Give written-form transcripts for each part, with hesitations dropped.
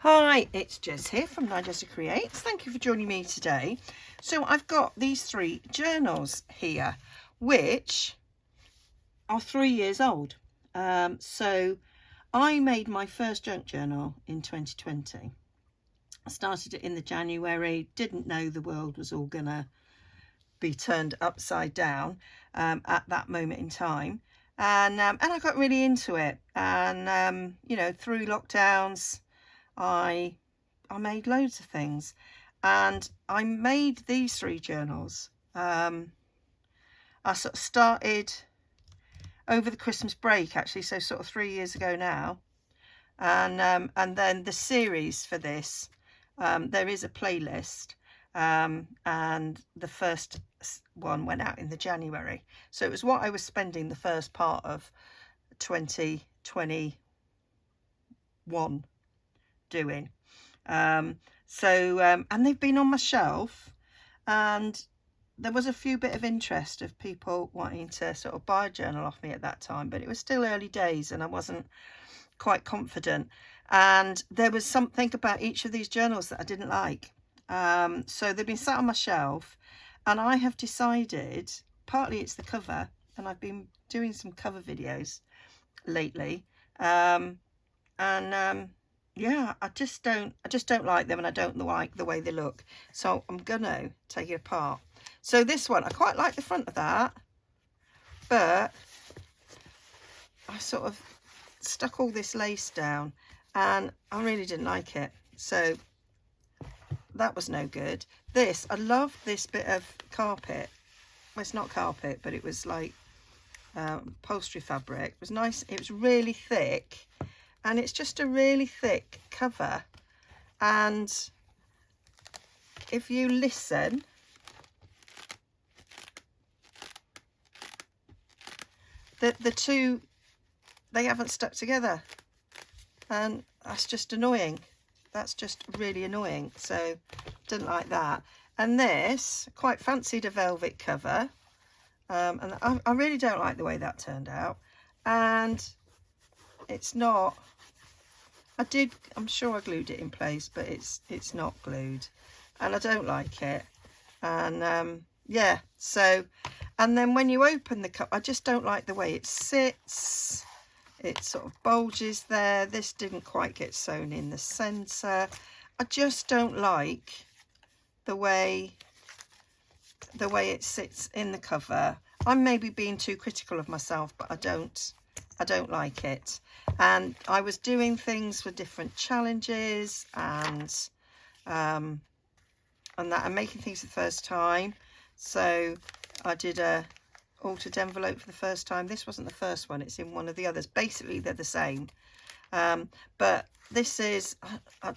Hi, it's Jess here from Nigezza Creates. Thank you for joining me today. So I've got these 3 journals here, which are 3 years old. So I made my first junk journal in 2020. I started it in the January, didn't know the world was all gonna be turned upside down at that moment in time. And I got really into it. And, you know, through lockdowns, I made loads of things, and I made these 3 journals. I sort of started over the Christmas break, actually, so sort of 3 years ago now. And then the series for this, there is a playlist, and the first one went out in the January. So it was what I was spending the first part of 2021 doing. And they've been on my shelf, and there was a few bit of interest of people wanting to sort of buy a journal off me at that time, but it was still early days and I wasn't quite confident, and there was something about each of these journals that I didn't like. So they've been sat on my shelf, and I have decided, partly it's the cover, and I've been doing some cover videos lately, yeah, I just don't like them, and I don't like the way they look. So I'm gonna take it apart. So this one, I quite like the front of that, but I sort of stuck all this lace down and I really didn't like it. So that was no good. This, I love this bit of carpet. Well, it's not carpet, but it was like upholstery fabric. It was nice. It was really thick. And it's just a really thick cover, and if you listen, the two, they haven't stuck together, and that's just annoying. That's just really annoying, so didn't like that. And this, quite fancied a velvet cover, and I really don't like the way that turned out, and it's not, I'm sure I glued it in place, but it's not glued, and I don't like it. And yeah, so, and then when you open the cup, I just don't like the way it sits. It sort of bulges there. This didn't quite get sewn in the center. I just don't like the way it sits in the cover. I'm maybe being too critical of myself, but I don't like it. And I was doing things for different challenges, and I'm making things for the first time. So I did a altered envelope for the first time. This wasn't the first one, it's in one of the others. Basically they're the same, but this is, I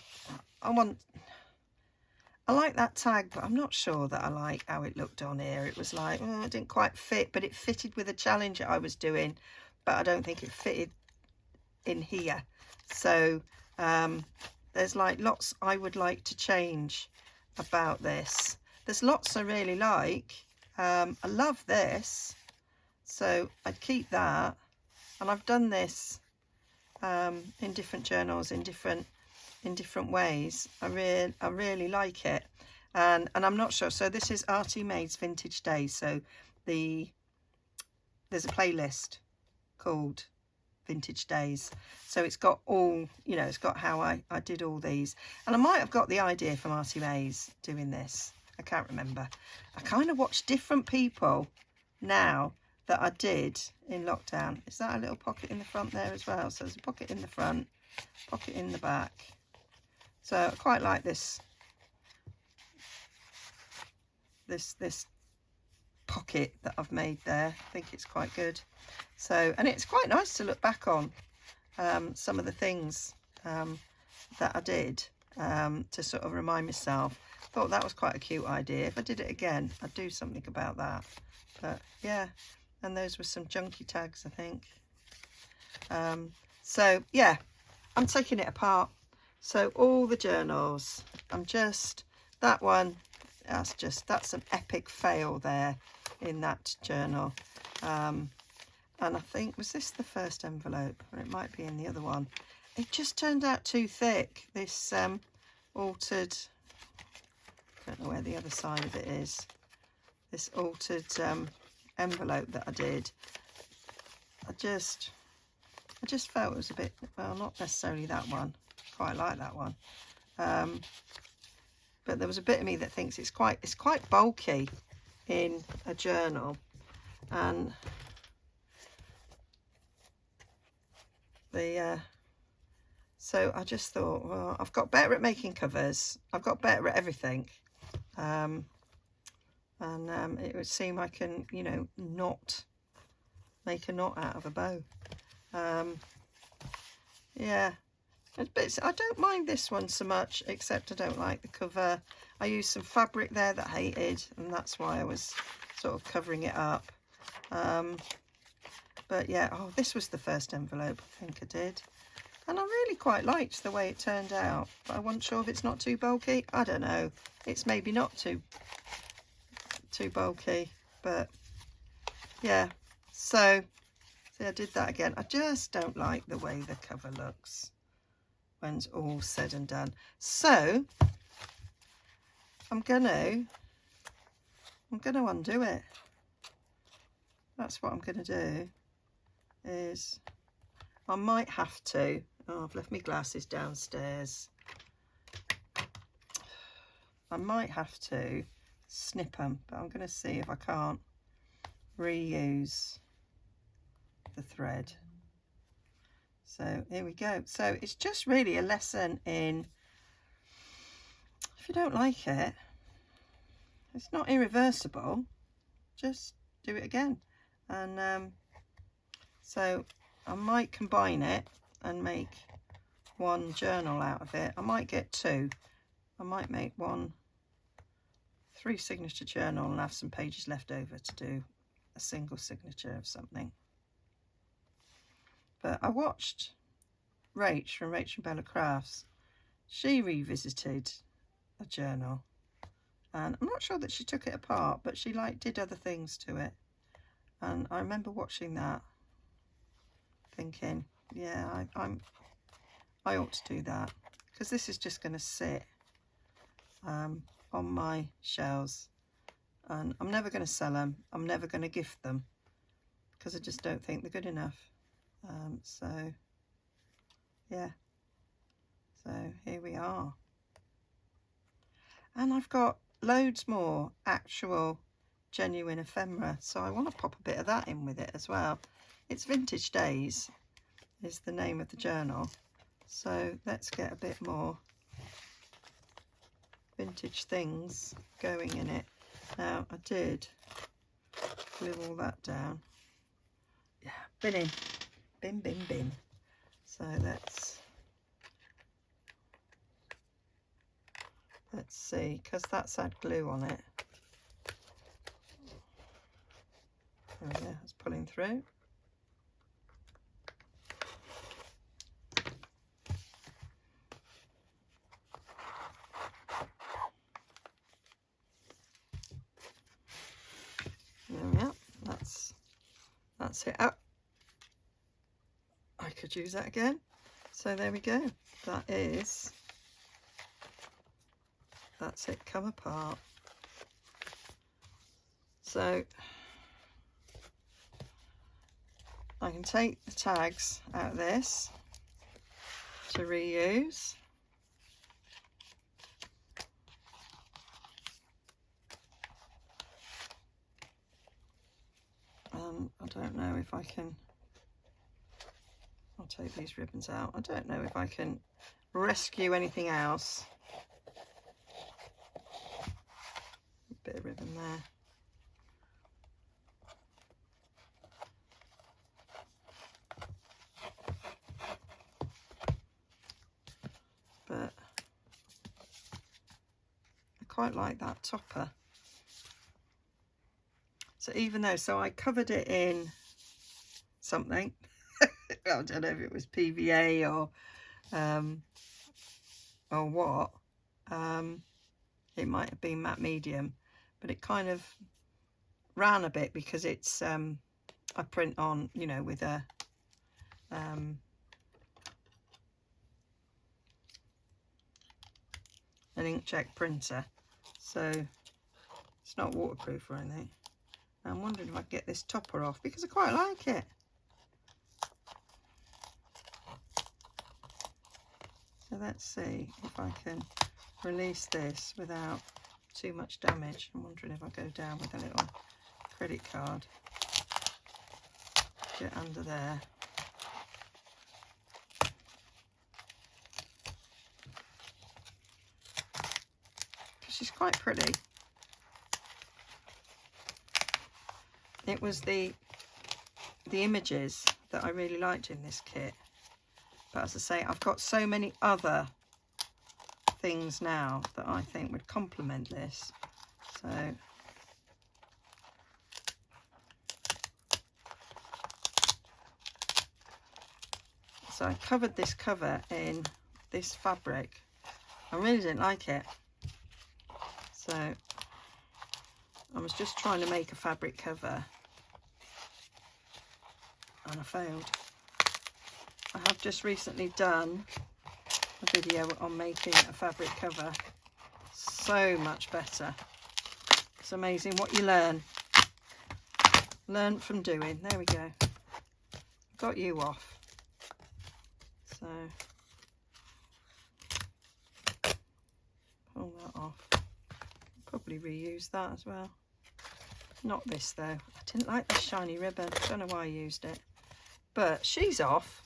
like that tag, but I'm not sure that I like how it looked on here. It was like, oh, it didn't quite fit, but it fitted with a challenge that I was doing, but I don't think it fitted in here. So there's like lots I would like to change about this. There's lots I really like. I love this, so I'd keep that. And I've done this in different journals in different ways. I really like it, and I'm not sure. So this is Artymaze Vintage Days. So there's a playlist called Vintage Days, so it's got all, you know, it's got how I did all these, and I might have got the idea from Artymaze doing this. I can't remember. I kind of watch different people now that I did in lockdown. Is that a little pocket in the front there as well? So there's a pocket in the front, pocket in the back. So I quite like this pocket that I've made there. I think it's quite good. So, and it's quite nice to look back on some of the things that I did to sort of remind myself. Thought that was quite a cute idea. If I did it again, I'd do something about that. But yeah, and those were some junky tags, I think. So yeah, I'm taking it apart. So all the journals, that one, that's an epic fail there in that journal. And I think, was this the first envelope, or it might be in the other one? it just turned out too thick, this altered, I don't know where the other side of it is, this altered envelope that I did. I just felt it was a bit, well, not necessarily that one, quite like that one, but there was a bit of me that thinks it's quite bulky in a journal, and the so I just thought, well, I've got better at making covers, I've got better at everything, and it would seem I can, you know, not make a knot out of a bow. Yeah, but I don't mind this one so much, except I don't like the cover. I used some fabric there that I hated, and that's why I was sort of covering it up. But yeah, oh, this was the first envelope I think I did, and I really quite liked the way it turned out, but I wasn't sure if it's not too bulky. I don't know, it's maybe not too bulky, but yeah. So see, I did that again. I just don't like the way the cover looks when it's all said and done. So I'm gonna undo it. That's what I'm gonna do. Is I might have to, oh, I've left my glasses downstairs. I might have to snip them, but I'm gonna see if I can't reuse the thread. So here we go. So it's just really a lesson in, if you don't like it, it's not irreversible, just do it again. And so I might combine it and make one journal out of it. I might get two. I might make one 3 signature journal and have some pages left over to do a single signature of something. But I watched Rach from Rach and Bella Crafts. She revisited a journal, and I'm not sure that she took it apart, but she like did other things to it. And I remember watching that, thinking, yeah, I ought to do that, because this is just going to sit on my shelves, and I'm never going to sell them. I'm never going to gift them, because I just don't think they're good enough. So yeah, so here we are, and I've got loads more actual genuine ephemera, so I want to pop a bit of that in with it as well. It's Vintage Days is the name of the journal, so let's get a bit more vintage things going in it. Now I did glue all that down, yeah, bin, so let's see, because that's had glue on it. Oh yeah, it's pulling through. There we are. That's it. Oh, I could use that again. So there we go. That's it come apart. So I can take the tags out of this to reuse. I don't know if I can, I'll take these ribbons out. I don't know if I can rescue anything else. A bit of ribbon there. But I quite like that topper. So even though, so I covered it in something, I don't know if it was PVA or what, it might have been matte medium, but it kind of ran a bit because it's, I print on, you know, with a an inkjet printer, so it's not waterproof or anything. I'm wondering if I can get this topper off because I quite like it. So let's see if I can release this without too much damage. I'm wondering if I go down with a little credit card, get under there. She's quite pretty. It was the images that I really liked in this kit, but as I say, I've got so many other things now that I think would complement this. So I covered this cover in this fabric. I really didn't like it, so I was just trying to make a fabric cover and I failed. I have just recently done a video on making a fabric cover. So much better. It's amazing what you learn. Learn from doing. There we go. Got you off. So pull that off. Probably reuse that as well. Not this though. I didn't like this shiny ribbon. Don't know why I used it. But she's off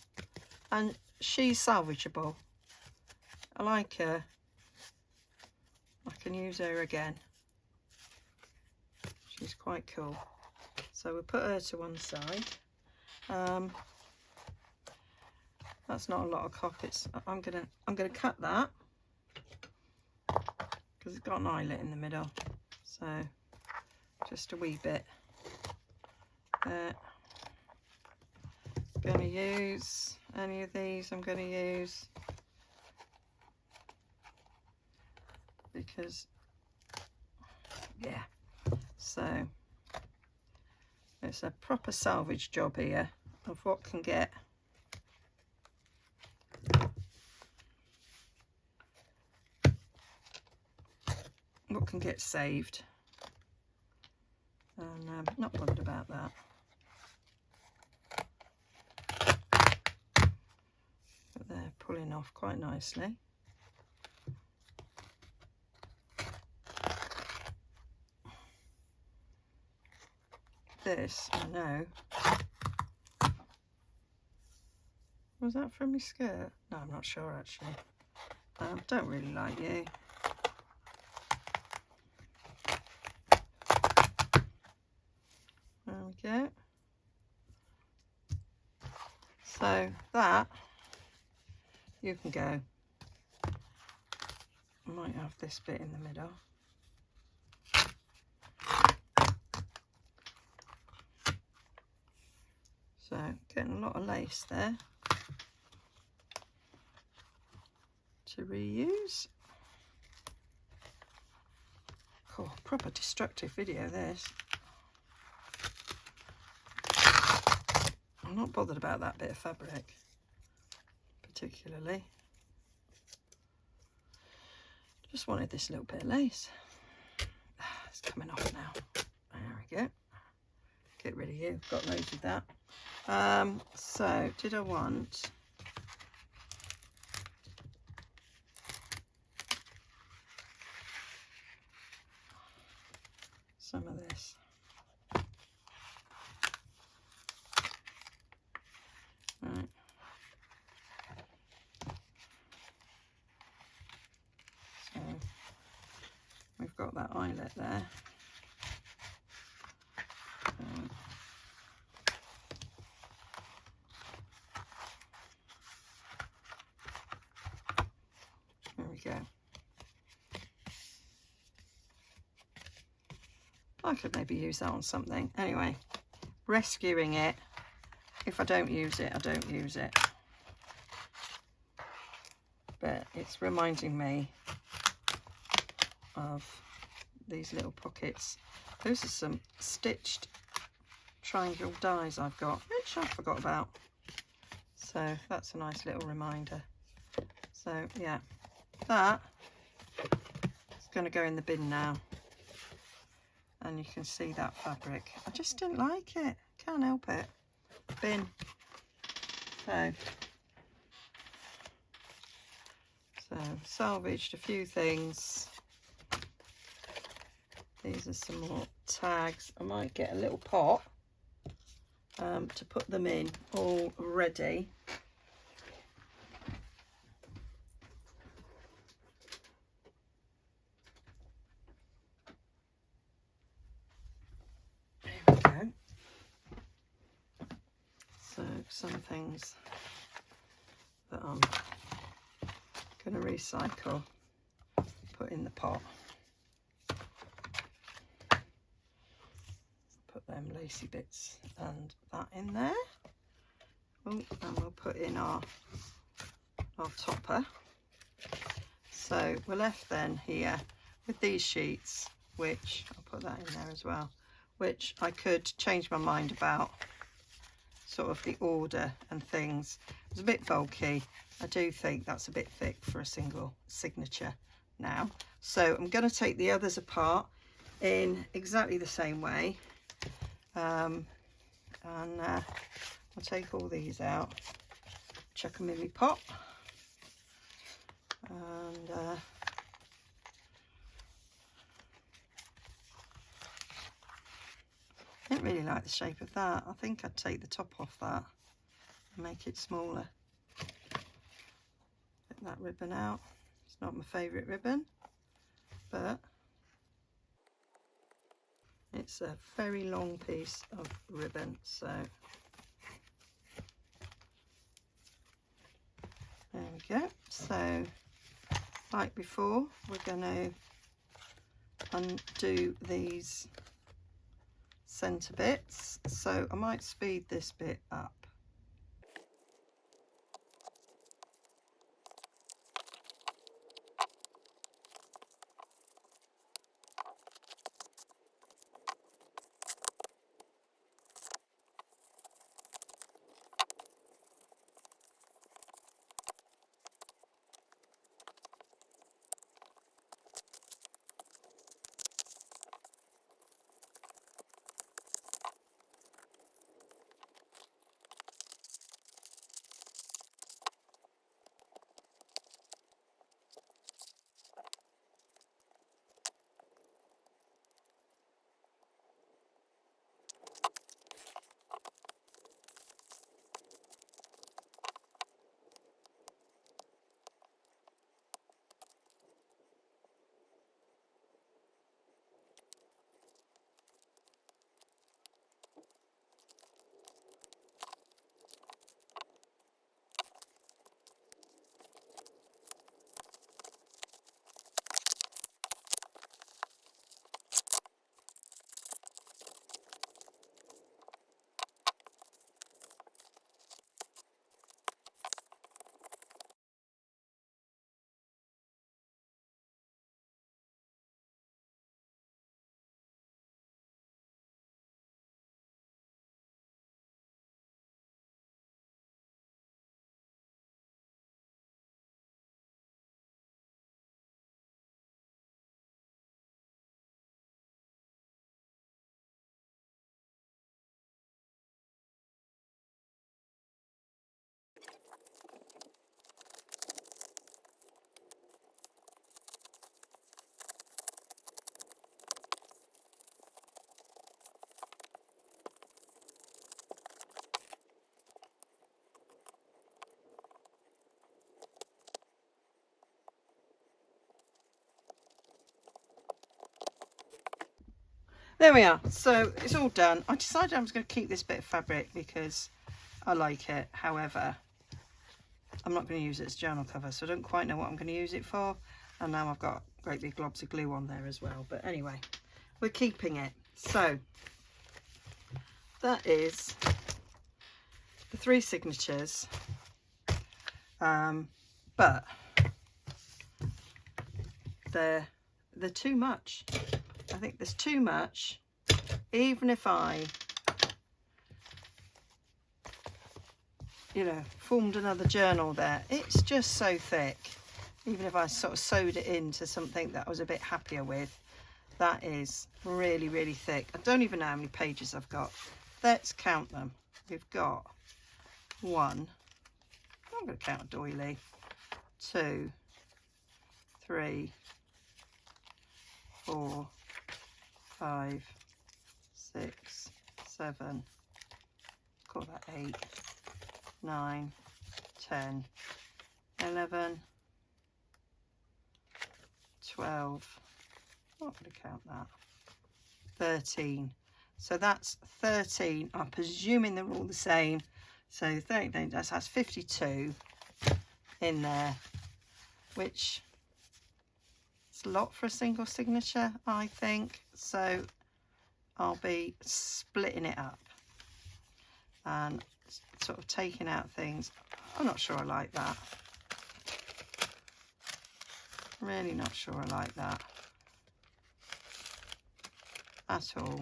and she's salvageable. I like her. I can use her again. She's quite cool. So we'll put her to one side. That's not a lot of cop. I'm gonna cut that because it's got an eyelet in the middle. So just a wee bit. Gonna use any of these. I'm gonna use because yeah. So it's a proper salvage job here of what can get saved, and I'm not bothered about that. But they're pulling off quite nicely. This, I know. Was that from my skirt? No, I'm not sure actually. Don't really like you. There we go. So that, you can go. I might have this bit in the middle. So getting a lot of lace there to reuse. Cool, proper destructive video this. I'm not bothered about that bit of fabric particularly. Just wanted this little bit of lace. It's coming off now. There we go. Get rid of you. Got loads of that. So did I want some of this? Right. So we've got that eyelet there. There we go. I could maybe use that on something. Anyway, rescuing it. If I don't use it, I don't use it. But it's reminding me of these little pockets. Those are some stitched triangle dies I've got, which I forgot about. So that's a nice little reminder. So yeah, that going to go in the bin now. And you can see that fabric. I just didn't like it. Can't help it. Bin. So salvaged a few things. These are some more tags. I might get a little pot to put them in all ready. There we go. So some things that I'm going to recycle, put in the pot. Put them lacy bits and that in there. Oh, and we'll put in our topper. So we're left then here with these sheets, which I'll put that in there as well, which I could change my mind about sort of the order and things. It's a bit bulky. I do think that's a bit thick for a single signature now. So I'm going to take the others apart in exactly the same way. And I'll take all these out, chuck them in my pot. And I didn't really like the shape of that. I think I'd take the top off that and make it smaller. Get that ribbon out. It's not my favourite ribbon, but it's a very long piece of ribbon, so there we go. So like before, we're going to undo these centre bits, so I might speed this bit up. There we are. So it's all done. I decided I was going to keep this bit of fabric because I like it. However, I'm not going to use it as journal cover, so I don't quite know what I'm going to use it for. And now I've got great big globs of glue on there as well. But anyway, we're keeping it. So that is the 3 signatures. But they're too much. I think there's too much. Even if I, you know, formed another journal there, it's just so thick. even if I sort of sewed it into something that I was a bit happier with. That is really, really thick. I don't even know how many pages I've got. Let's count them. We've got 1, I'm going to count a doily, 2, 3, 4, 5, 6, 7, call that 8, 9, 10, 11, 12, I'm not going to count that, 13. So that's 13. I'm presuming they're all the same. So 13, that's 52 in there, which is a lot for a single signature, I think. So I'll be splitting it up and sort of taking out things. I'm not sure I like that. Really not sure I like that at all.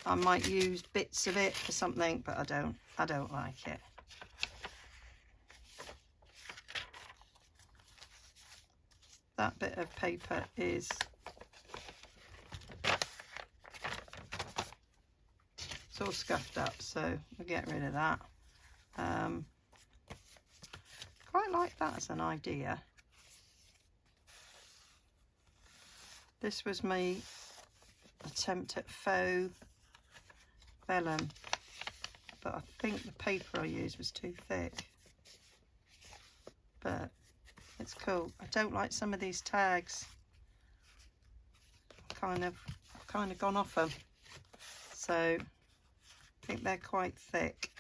I might use bits of it for something, but I don't like it. That bit of paper is it's all scuffed up, so we'll get rid of that. Quite like that as an idea. This was my attempt at faux vellum, but I think the paper I used was too thick, but it's cool. I don't like some of these tags. I've kind of gone off them, so I think they're quite thick,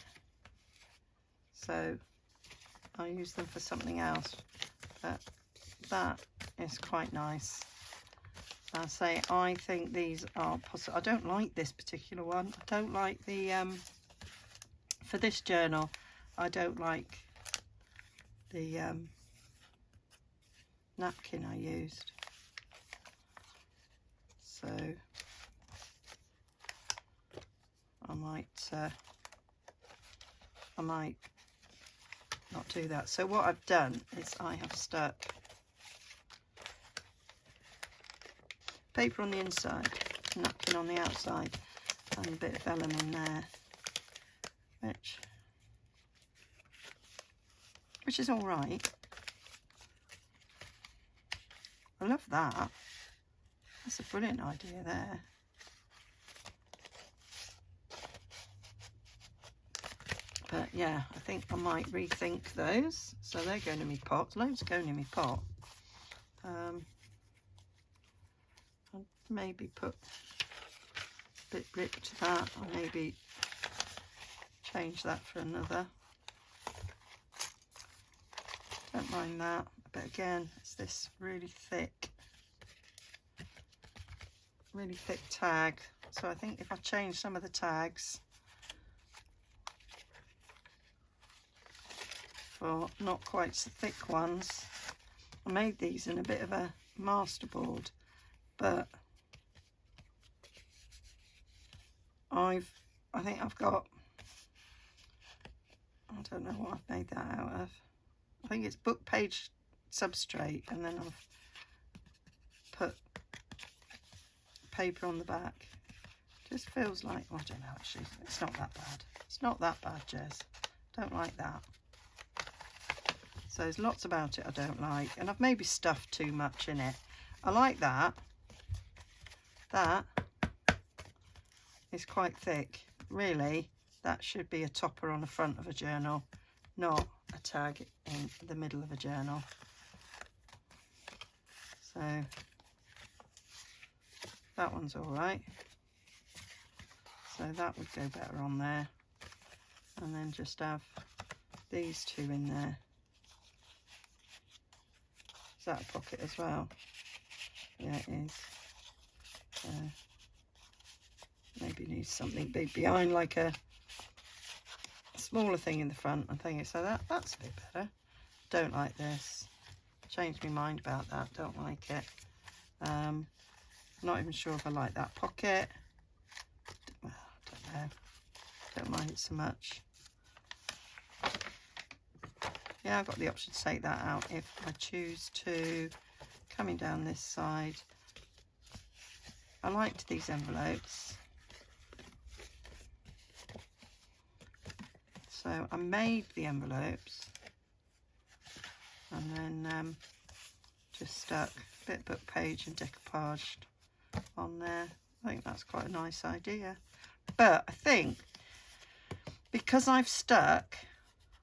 so I'll use them for something else. But that is quite nice. I say I think these are possible. I don't like this particular one. I don't like the for this journal, I don't like the napkin I used. So I might not do that. So what I've done is I have stuck paper on the inside, napkin on the outside, and a bit of vellum in there, which is all right. I love that. That's a brilliant idea there. But yeah, I think I might rethink those. So they're going in my pot. Loads going in my pot. I'll maybe put a bit brick to that, or maybe change that for another. Don't mind that. But again, it's this really thick tag. So I think if I change some of the tags for not quite so thick ones. I made these in a bit of a masterboard, but I think I've got, I don't know what I've made that out of. I think it's book page substrate, and then I've put paper on the back. Just feels like, I don't know actually, it's not that bad. It's not that bad, Jez. Don't like that. So there's lots about it I don't like, and I've maybe stuffed too much in it. I like that. That is quite thick. Really, that should be a topper on the front of a journal, not a tag in the middle of a journal. So that one's all right. So that would go better on there. And then just have these two in there. Is that a pocket as well? Yeah, it is. Maybe needs something big behind, like a smaller thing in the front, I think. So that's a bit better. Don't like this. Changed my mind about that. Don't like it. Not even sure if I like that pocket. Well, I don't know. Don't mind it so much. Yeah, I've got the option to take that out if I choose to. Coming down this side, I liked these envelopes, so I made the envelopes and then just stuck a bit book page and decoupaged on there. I think that's quite a nice idea, but I think because I've stuck,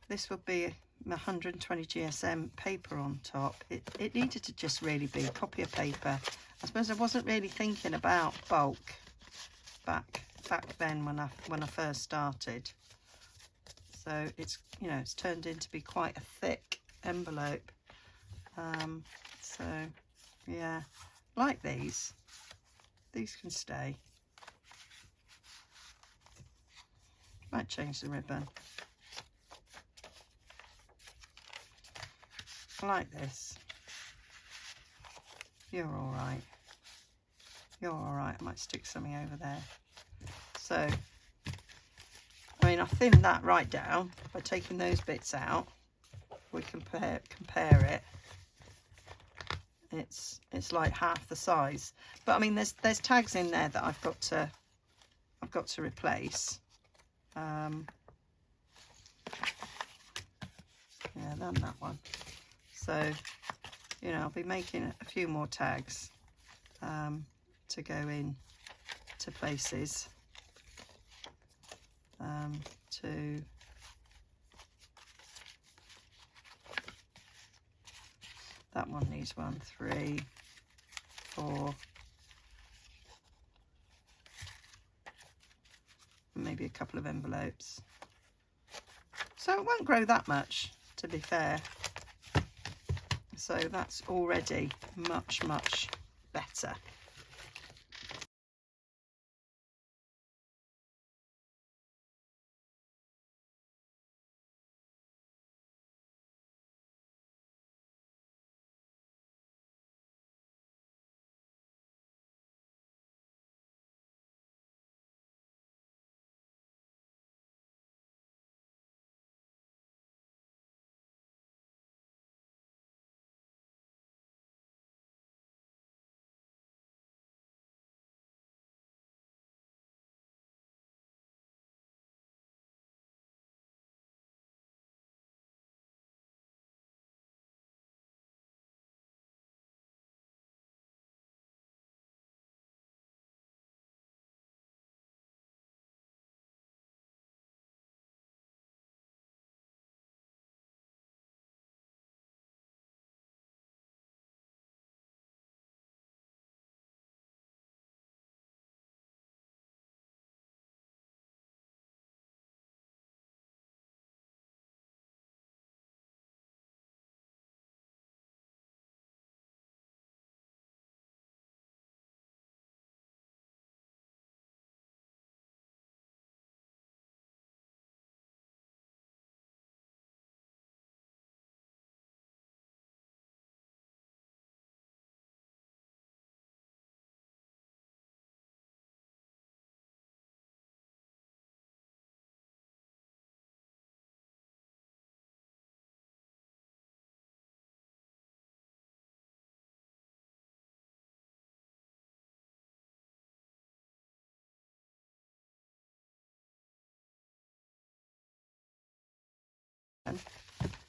this would be 120 GSM paper on top. It needed to just really be copy of paper. I suppose I wasn't really thinking about bulk back then when I first started. So it's, you know, it's turned into be quite a thick envelope. So yeah, like these can stay. Might change the ribbon. I like this. You're all right. You're all right. I might stick something over there. So, I mean, I thinned that right down by taking those bits out. We compare it. It's like half the size. But I mean, there's tags in there that I've got to replace. Yeah, done that one. So, you know, I'll be making a few more tags to go in to places. That one needs 1, 3, 4, maybe a couple of envelopes. So it won't grow that much, to be fair. So that's already much, much better.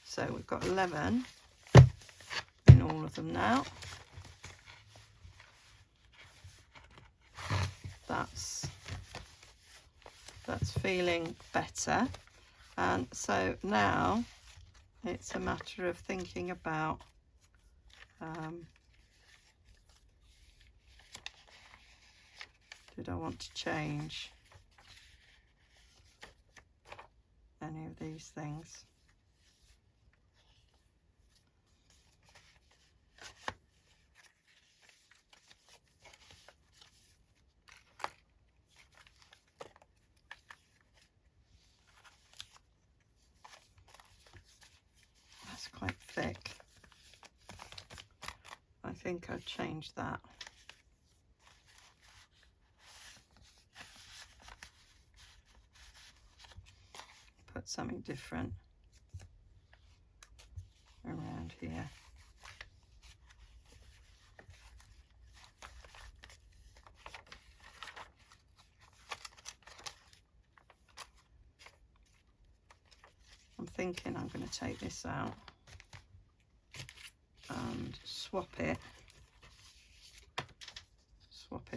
So we've got 11 in all of them now. That's feeling better. And so now it's a matter of thinking about did I want to change any of these things? That's quite thick. I think I'd change that. Put something different. around here. I'm thinking I'm going to take this out and swap it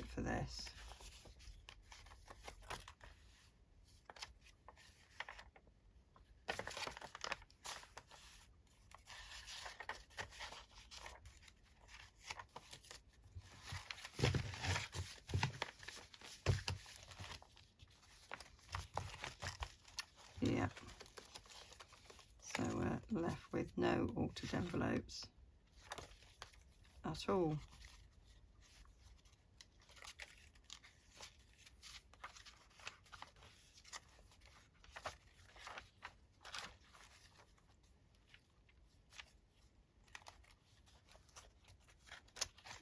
for this. Yeah, so we're left with no altered envelopes at all.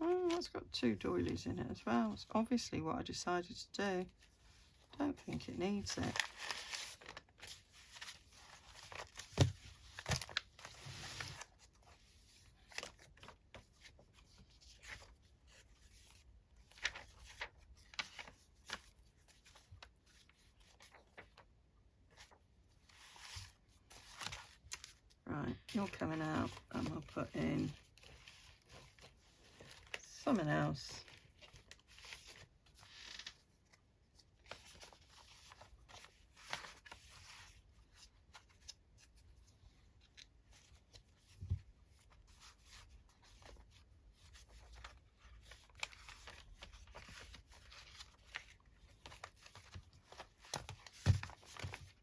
Oh, that's got 2 doilies in it as well. It's obviously what I decided to do. Don't think it needs it. Right, you're coming out, and I'll put in something else.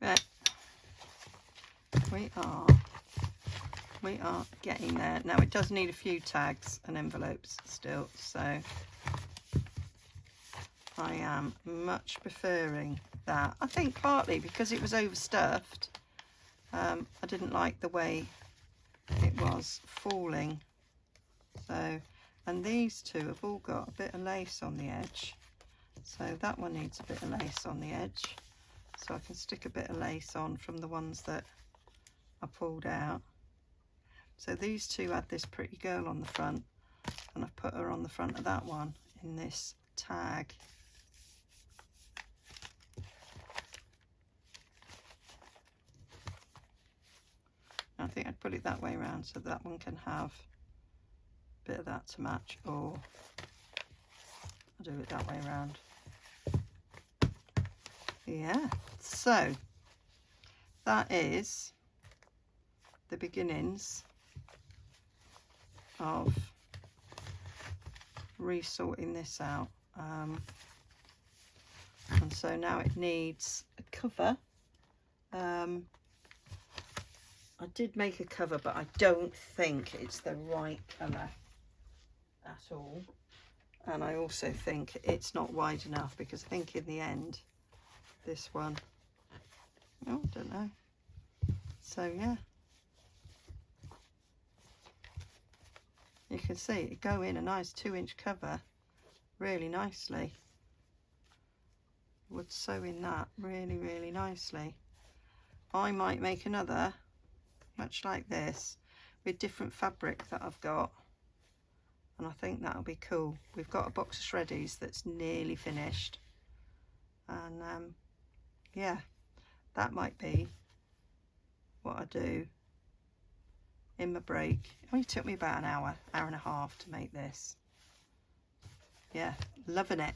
Right, we are getting there. Now it does need a few tags and envelopes still, so I am much preferring that. I think partly because it was overstuffed. I didn't like the way it was falling. So, and these two have all got a bit of lace on the edge. So that one needs a bit of lace on the edge. So I can stick a bit of lace on from the ones that I pulled out. So these two had this pretty girl on the front, and I've put her on the front of that one in this tag. I think I'd put it that way around so that one can have a bit of that to match, or I'll do it that way around. Yeah, so that is the beginnings of resorting this out, and so now it needs a cover. I did make a cover, but I don't think it's the right colour at all, and I also think it's not wide enough, because I think in the end this one, oh, I don't know. So yeah, you can see it go in a nice 2-inch cover really nicely. Would sew in that really, really nicely. I might make another much like this with different fabric that I've got, and I think that'll be cool. We've got a box of shreddies that's nearly finished, and yeah, that might be what I do in my break. It only took me about an hour and a half to make this. Yeah, loving it.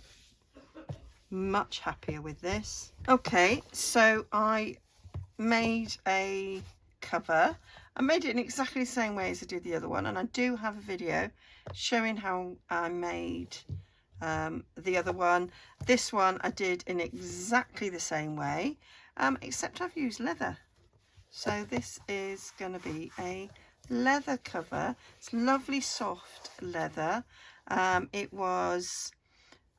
Much happier with this. Okay, so I made a cover. I made it in exactly the same way as I did the other one, and I do have a video showing how I made the other one. This one I did in exactly the same way, except I've used leather. So this is going to be a leather cover. It's lovely soft leather. It was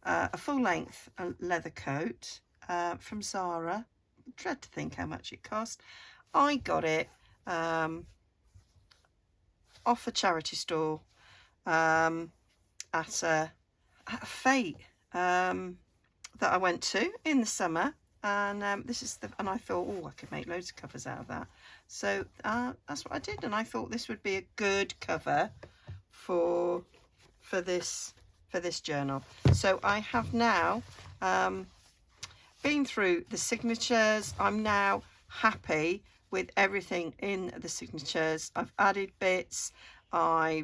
a full-length leather coat from Zara. I dread to think how much it cost. I got it off a charity store at a fete that I went to in the summer, and this is and I thought, oh, I could make loads of covers out of that. So that's what I did, and I thought this would be a good cover for this journal. So I have now been through the signatures. I'm now happy with everything in the signatures. I've added bits. I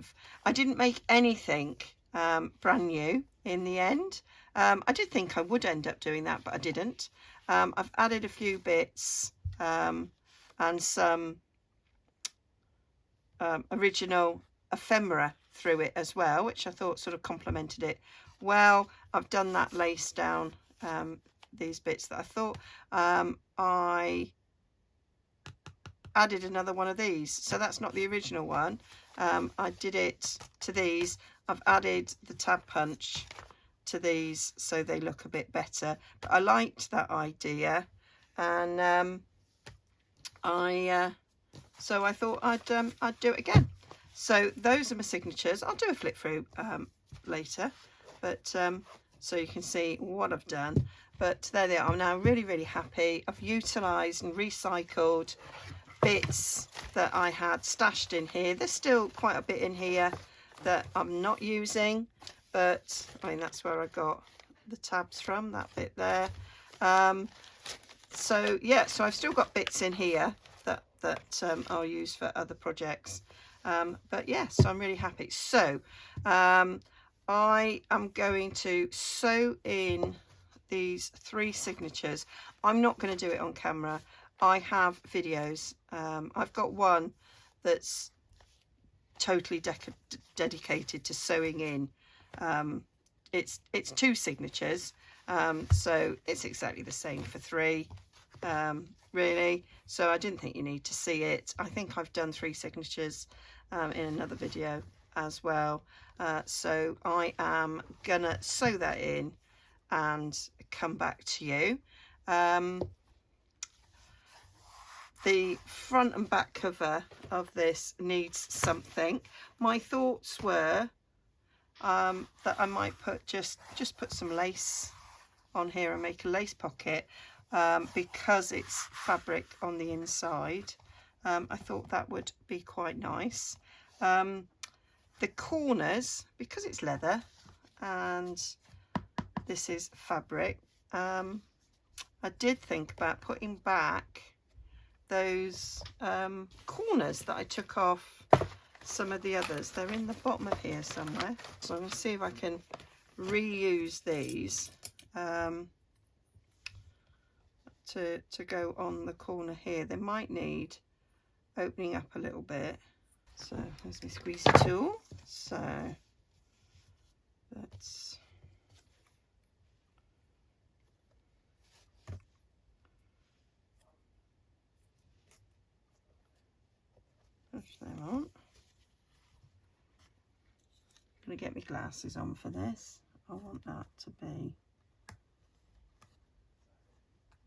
didn't make anything brand new in the end. I did think I would end up doing that, but I didn't. I've added a few bits and some original ephemera through it as well, which I thought sort of complemented it well. I've done that lace down these bits that I thought. I added another one of these, so that's not the original one. I did it to these. I've added the tab punch to these so they look a bit better, but I liked that idea, and so I thought I'd do it again. So those are my signatures. I'll do a flip through later, but so you can see what I've done. But there they are. I'm now really happy. I've utilised and recycled bits that I had stashed in here. There's still quite a bit in here that I'm not using, but I mean, that's where I got the tabs from, that bit there. So yeah, so I've still got bits in here that I'll use for other projects, but yeah, so I'm really happy. So I am going to sew in these 3 signatures. I'm not going to do it on camera. I have videos. I've got one that's totally dedicated to sewing in. It's 2 signatures, so it's exactly the same for 3, really. So I didn't think you need to see it. I think I've done 3 signatures in another video as well. So I am gonna sew that in and come back to you. The front and back cover of this needs something. My thoughts were that I might put just put some lace on here and make a lace pocket, because it's fabric on the inside. I thought that would be quite nice. The corners, because it's leather and this is fabric, I did think about putting back those corners that I took off some of the others. They're in the bottom of here somewhere, so I'm going to see if I can reuse these to go on the corner here. They might need opening up a little bit. So there's my squeezy tool. So let's push them on. I'm going to get my glasses on for this. I want that to be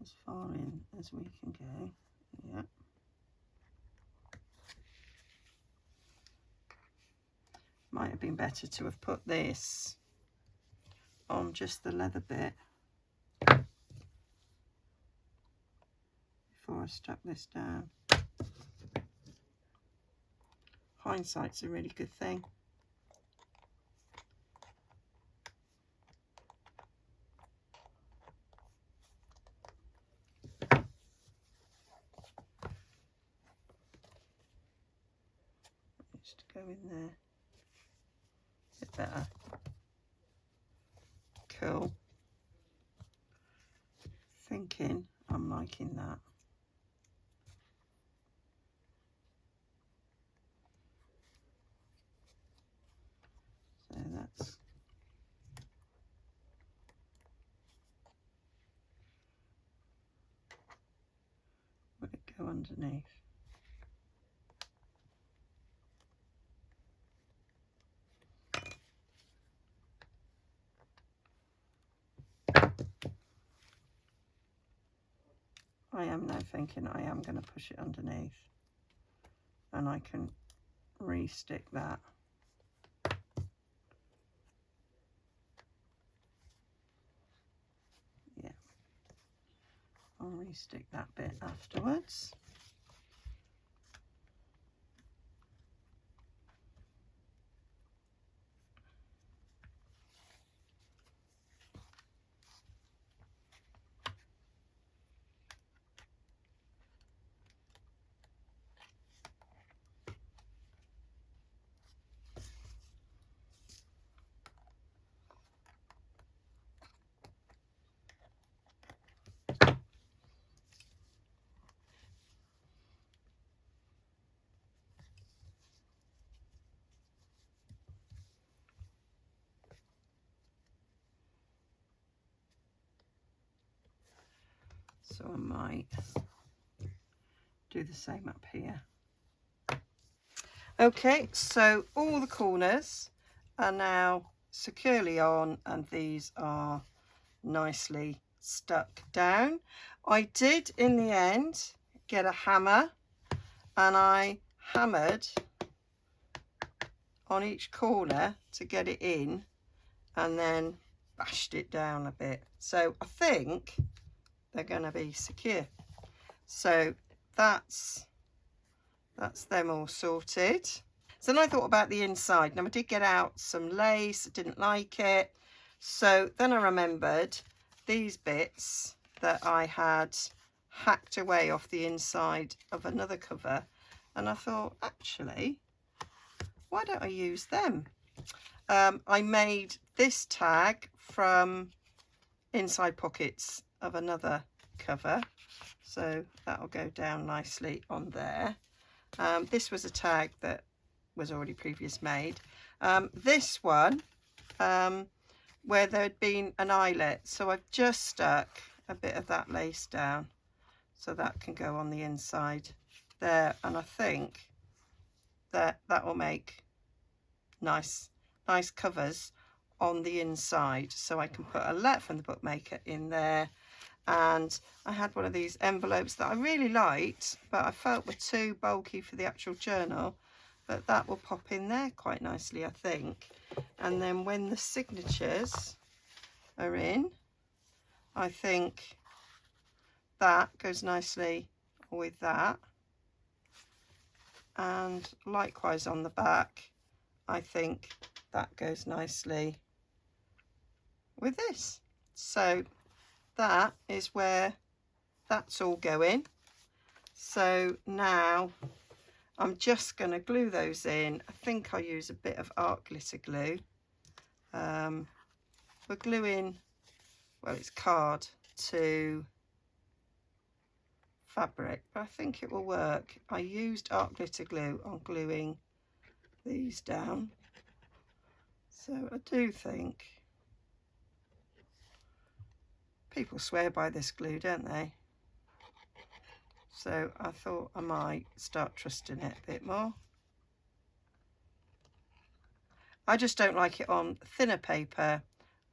as far in as we can go. Yeah. Might have been better to have put this on just the leather bit before I stuck this down. Hindsight's a really good thing. Needs to go in there a bit better. Cool. Thinking I'm liking that. So that's would it go underneath? I am now thinking I am going to push it underneath, and I can re-stick that. Yeah, I'll re-stick that bit afterwards. So I might do the same up here. Okay, so all the corners are now securely on, and these are nicely stuck down. I did in the end get a hammer, and I hammered on each corner to get it in, and then bashed it down a bit. So I think they're going to be secure. So that's them all sorted. So then I thought about the inside. Now I did get out some lace, I didn't like it. So then I remembered these bits that I had hacked away off the inside of another cover, and I thought, actually, why don't I use them? I made this tag from inside pockets of another cover, so that'll go down nicely on there. This was a tag that was already previous made. This one, where there had been an eyelet, so I've just stuck a bit of that lace down, so that can go on the inside there, and I think that will make nice covers on the inside. So I can put a letter from the bookmaker in there, and I had one of these envelopes that I really liked, but I felt were too bulky for the actual journal, but that will pop in there quite nicely, I think. And then when the signatures are in, I think that goes nicely with that, and likewise on the back, I think that goes nicely with this. So that is where that's all going. So now I'm just going to glue those in. I think I'll use a bit of art glitter glue. We're gluing, well, it's card to fabric, but I think it will work. I used art glitter glue on gluing these down, so I do think people swear by this glue, don't they? So I thought I might start trusting it a bit more. I just don't like it on thinner paper.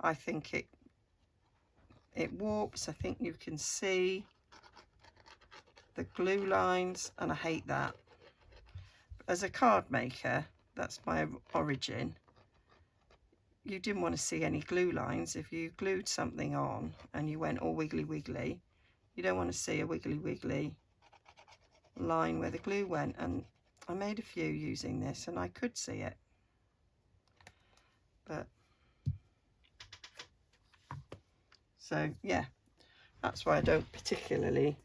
I think it warps. I think you can see the glue lines, and I hate that. As a card maker, that's my origin. You didn't want to see any glue lines. If you glued something on and you went all wiggly wiggly, you don't want to see a wiggly wiggly line where the glue went. And I made a few using this, and I could see it, but so yeah, that's why I don't particularly,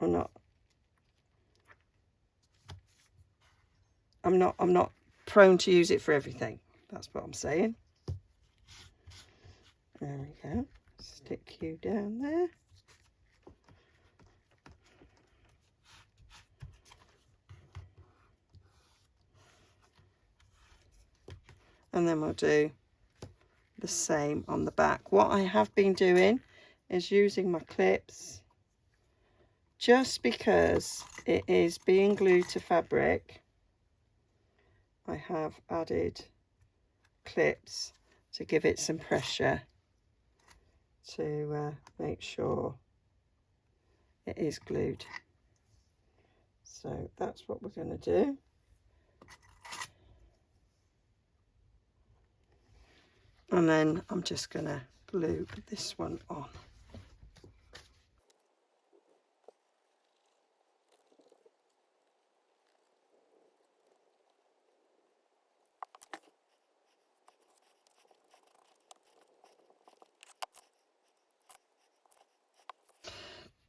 I'm not prone to use it for everything. That's what I'm saying. There we go. Stick you down there. And then we'll do the same on the back. What I have been doing is using my clips, just because it is being glued to fabric. I have added clips to give it some pressure to make sure it is glued. So that's what we're going to do. And then I'm just going to glue this one on.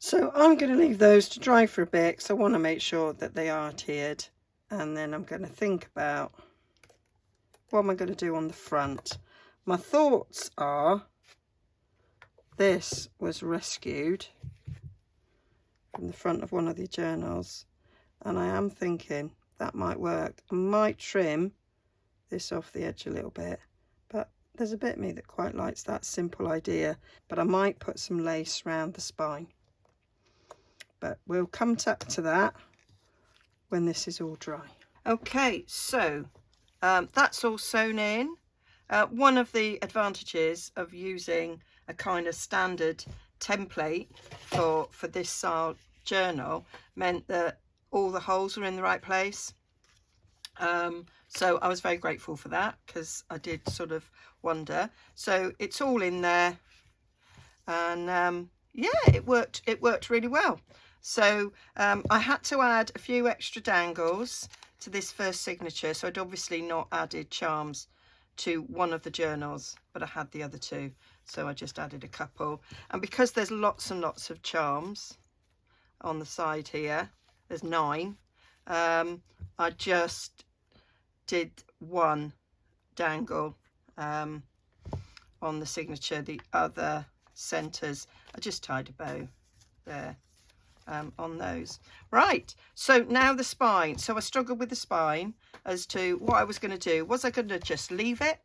So I'm going to leave those to dry for a bit, because I want to make sure that they are tiered. And then I'm going to think about what am I going to do on the front. My thoughts are, this was rescued from the front of one of the journals, and I am thinking that might work. I might trim this off the edge a little bit, but there's a bit of me that quite likes that simple idea, but I might put some lace around the spine. But we'll come to that when this is all dry. Okay, so that's all sewn in. One of the advantages of using a kind of standard template for this style journal meant that all the holes were in the right place. So I was very grateful for that, because I did sort of wonder. So it's all in there, and yeah, it worked really well. So I had to add a few extra dangles to this first signature. So I'd obviously not added charms to one of the journals, but I had the other two, so I just added a couple. And because there's lots and lots of charms on the side here, there's 9, I just did one dangle on the signature. The other centers, I just tied a bow there on those. Right, so now the spine. So I struggled with the spine as to what I was going to do. Was I going to just leave it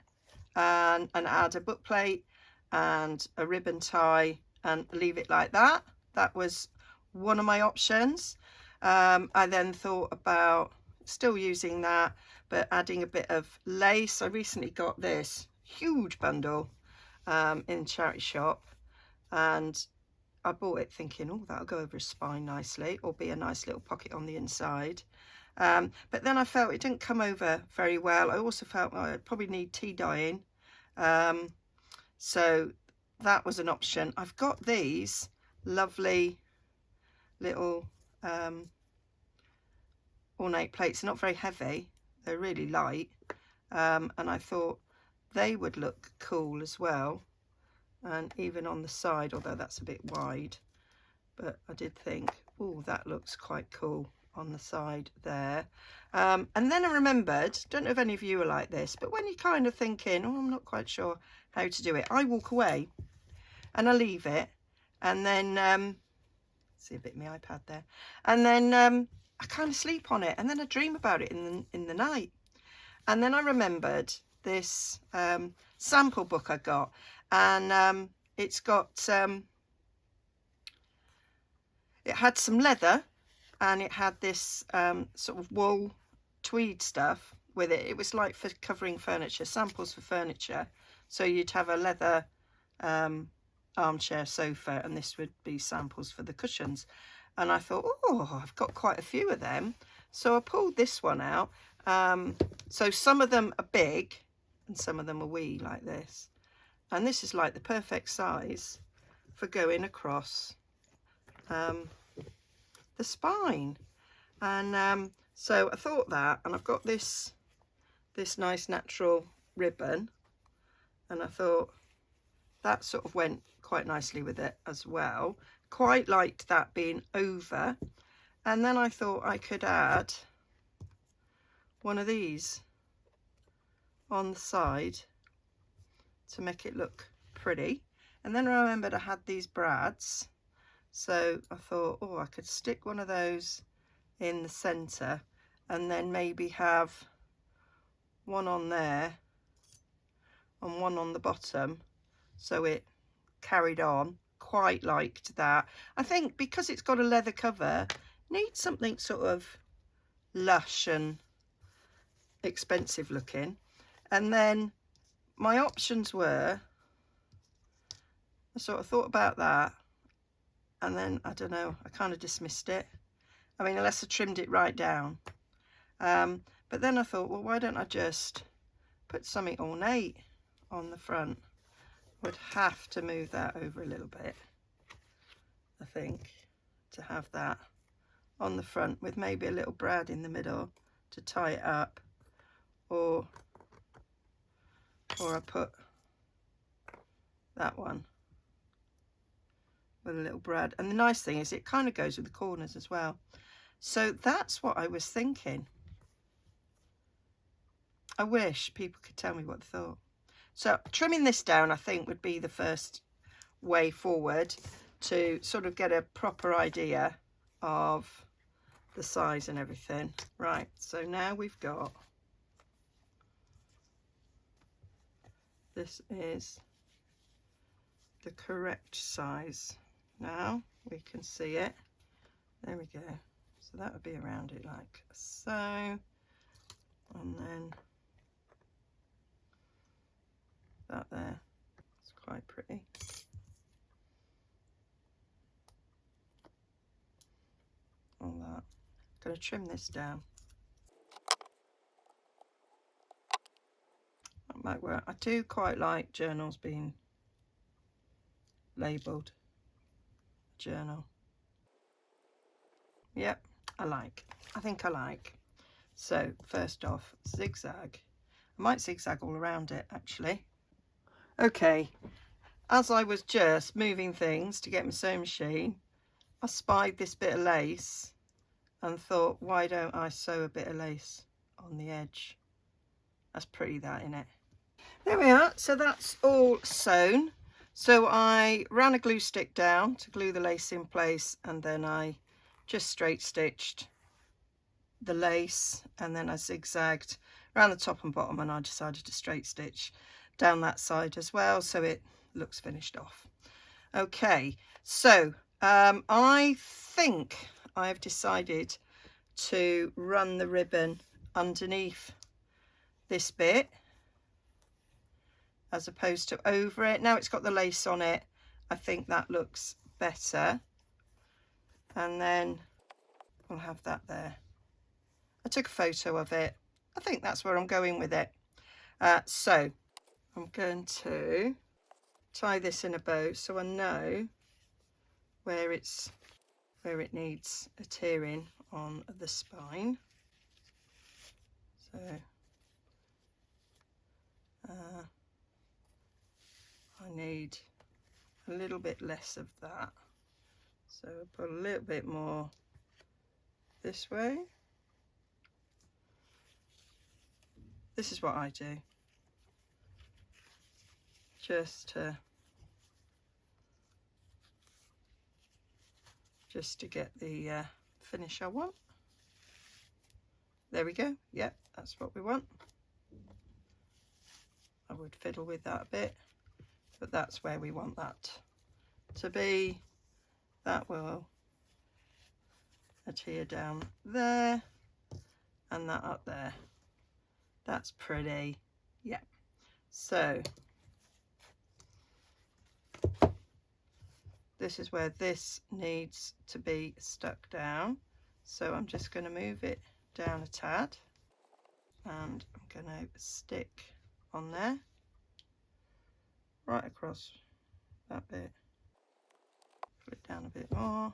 and add a book plate and a ribbon tie and leave it like that? That was one of my options. I then thought about still using that, but adding a bit of lace. I recently got this huge bundle in charity shop, and I bought it thinking, oh, that'll go over his spine nicely, or be a nice little pocket on the inside. But then I felt it didn't come over very well. I also felt I'd probably need tea dyeing. So that was an option. I've got these lovely little ornate plates. They're not very heavy. They're really light. And I thought they would look cool as well. And even on the side, although that's a bit wide, but I did think, oh, that looks quite cool on the side there. And then I remembered, don't know if any of you are like this, but when you're kind of thinking, oh, I'm not quite sure how to do it, I walk away and I leave it, and then see a bit of my iPad there, and then I kind of sleep on it, and then I dream about it in the night. And then I remembered this sample book I got, and it's got it had some leather, and it had this sort of wool tweed stuff with it. It was like for covering furniture, samples for furniture. So you'd have a leather armchair sofa, and this would be samples for the cushions. And I thought, oh, I've got quite a few of them. So I pulled this one out. So some of them are big and some of them are wee, like this. And this is like the perfect size for going across the spine. And so I thought that, and I've got this nice natural ribbon, and I thought that sort of went quite nicely with it as well. Quite liked that being over. And then I thought I could add one of these on the side to make it look pretty. And then I remembered I had these brads, so I thought, oh, I could stick one of those in the center, and then maybe have one on there and one on the bottom, so it carried on. Quite liked that. I think because it's got a leather cover, needs something sort of lush and expensive looking. And then my options were, I sort of thought about that, and then I don't know, I kind of dismissed it. I mean, unless I trimmed it right down. But then I thought, well, why don't I just put something ornate on the front? Would have to move that over a little bit, I think, to have that on the front with maybe a little brad in the middle to tie it up, or I put that one with a little brad. And the nice thing is it kind of goes with the corners as well. So that's what I was thinking. I wish people could tell me what they thought. So trimming this down, I think, would be the first way forward to sort of get a proper idea of the size and everything. Right, so now we've got this is the correct size. Now we can see it. There we go. So that would be around it like so, and then that there. It's quite pretty. All that. Going to trim this down. That might work. I do quite like journals being labelled journal. Yep, I think I like. So first off, zigzag. I might zigzag all around it actually. Okay, as I was just moving things to get my sewing machine, I spied this bit of lace and thought, why don't I sew a bit of lace on the edge? That's pretty, that, isn't it? There we are. So that's all sewn. So I ran a glue stick down to glue the lace in place, and then I just straight stitched the lace, and then I zigzagged around the top and bottom, and I decided to straight stitch down that side as well, so it looks finished off. Okay, so I think I've decided to run the ribbon underneath this bit as opposed to over it. Now it's got the lace on it, I think that looks better, and then we'll have that there. I took a photo of it. I think that's where I'm going with it. So I'm going to tie this in a bow so I know where it needs a tearing on the spine. So I need a little bit less of that, so I'll put a little bit more this way. This is what I do, just to get the finish I want. There we go. Yep, that's what we want. I would fiddle with that a bit, but that's where we want that to be. That will adhere down there and that up there. That's pretty. Yeah. So this is where this needs to be stuck down. So I'm just going to move it down a tad, and I'm going to stick on there, right across that bit. Put it down a bit more.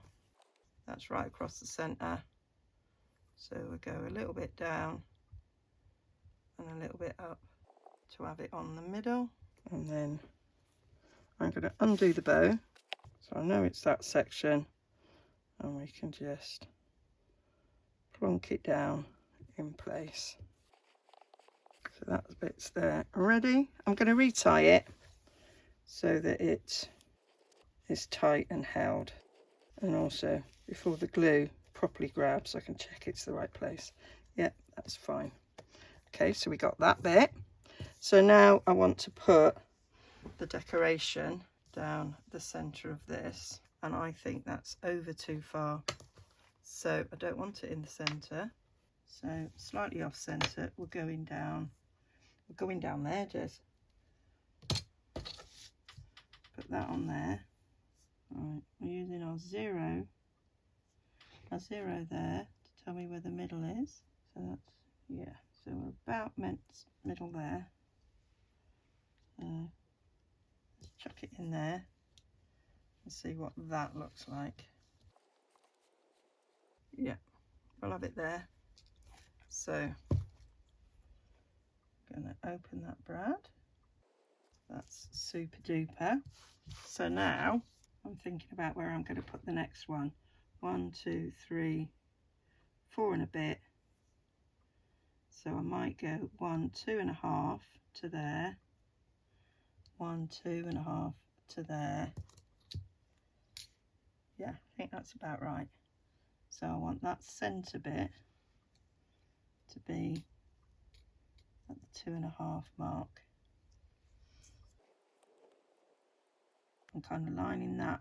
That's right across the centre. So we'll go a little bit down and a little bit up to have it on the middle. And then I'm going to undo the bow, so I know it's that section, and we can just plonk it down in place. So that bit's there already. I'm going to retie it so that it is tight and held, and also before the glue properly grabs I can check it's the right place. Yep, that's fine. Okay, so we got that bit. So now I want to put the decoration down the centre of this, and I think that's over too far, so I don't want it in the centre. So slightly off centre, we're going down there, Jess. Put that on there. Right, we're using our zero there to tell me where the middle is. So that's, yeah, so we're about middle there. Let's chuck it in there and see what that looks like. Yeah, we'll have it there. So I'm going to open that brad. That's super duper. So now I'm thinking about where I'm going to put the next one. 1, 2, 3, 4 and a bit. So I might go 1, 2.5 to there. 1, 2.5 to there. Yeah, I think that's about right. So I want that centre bit to be at the 2.5 mark. I'm kind of lining the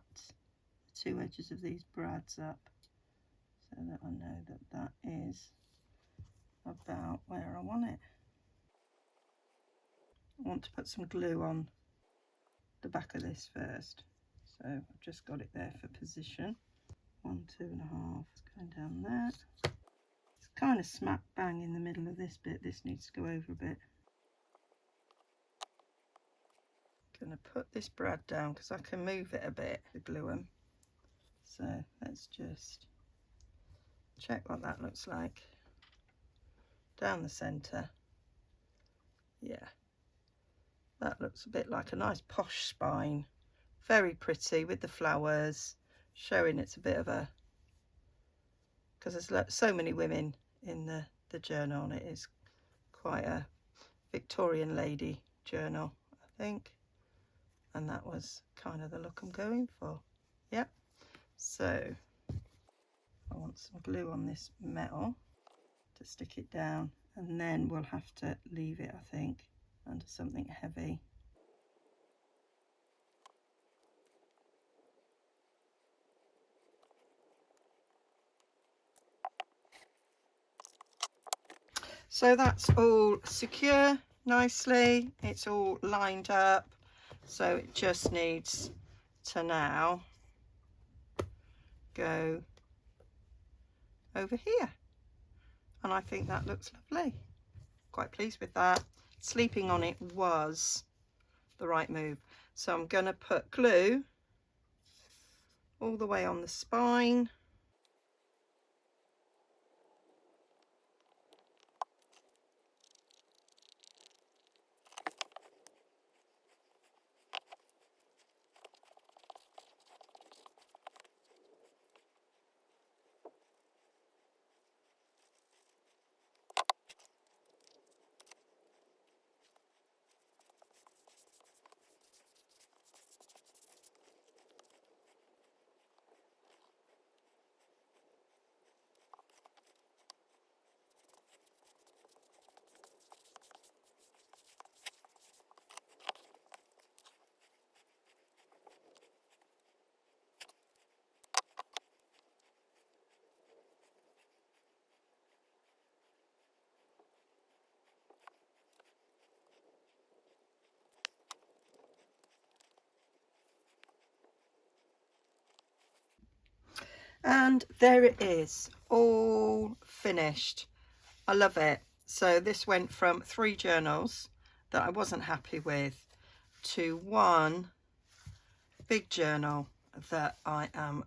two edges of these brads up so that I know that that is about where I want it. I want to put some glue on the back of this first, so I've just got it there for position. 1, 2.5, it's going down there. It's kind of smack bang in the middle of this bit. This needs to go over a bit. Going to put this brad down because I can move it a bit to glue them. So let's just check what that looks like. Down the centre. Yeah, that looks a bit like a nice posh spine. Very pretty with the flowers, showing it's a bit of a, because there's so many women in the journal, and it is quite a Victorian lady journal, I think. And that was kind of the look I'm going for. Yep. So I want some glue on this metal to stick it down, and then we'll have to leave it, I think, under something heavy. So that's all secure nicely. It's all lined up. So it just needs to now go over here. And I think that looks lovely. Quite pleased with that. Sleeping on it was the right move. So I'm going to put glue all the way on the spine. And there it is, all finished. I love it. So this went from 3 journals that I wasn't happy with to one big journal that I am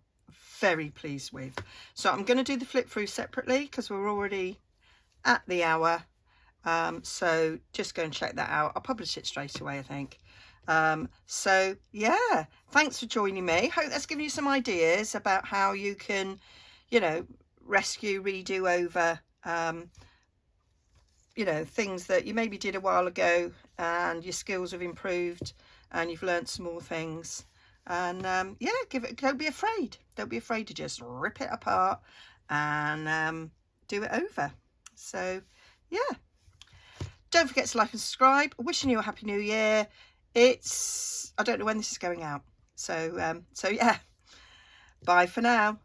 very pleased with. So I'm going to do the flip through separately because we're already at the hour. So just go and check that out. I'll publish it straight away, I think. So yeah, thanks for joining me. Hope that's given you some ideas about how you can, you know, rescue, redo over, you know, things that you maybe did a while ago and your skills have improved and you've learned some more things. And yeah, don't be afraid. Don't be afraid to just rip it apart and do it over. So yeah, don't forget to like and subscribe. Wishing you a happy new year. I don't know when this is going out. So yeah, bye for now.